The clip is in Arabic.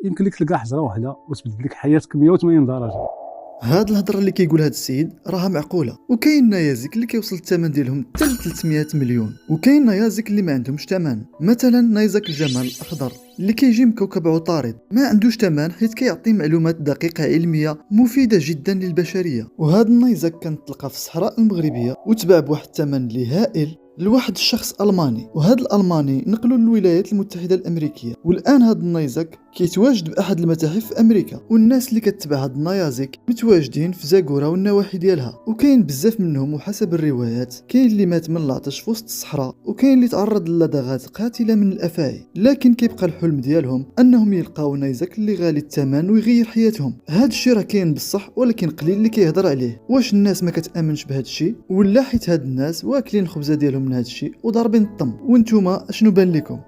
يمكن لك تلقى حجره واحده وتبدل لك حياتك 180 درجه. هاد الهضره اللي كيقول هاد السيد راها معقوله، وكاين نيازك اللي كيوصل الثمن ديالهم حتى ل 300 مليون، وكاين نيازك اللي ما عندهمش ثمن. مثلا نيزك الجمل الاخضر اللي كيجي من كوكب عطارد ما عندوش ثمن، حيت كيعطي معلومات دقيقه علميه مفيده جدا للبشريه. وهذا النيزك كنتلقى في الصحراء المغربيه وتباع بواحد الثمن اللي هائل لواحد الشخص الماني، وهذا الالماني نقلوا للولايات المتحده الامريكيه، والان هذا النيزك كيتواجد باحد المتاحف في امريكا، والناس اللي كتبع هاد النيازك متواجدين في زاكورا والنواحي ديالها، وكاين بزاف منهم. وحسب الروايات كاين اللي مات من العطش في وسط الصحراء، وكاين اللي تعرض للدغات قاتله من الافاعي، لكن كيبقى الحلم ديالهم انهم يلقاو نيزك اللي غالي الثمن ويغير حياتهم. هاد الشيء راه كاين بصح، ولكن قليل اللي كيهضر عليه. واش الناس ما كتامنش بهاد الشيء، ولا حيت هاد الناس واكلين الخبزه ديالهم من هاد الشيء وضاربين الطم؟ وانتوما اشنو بان لكم؟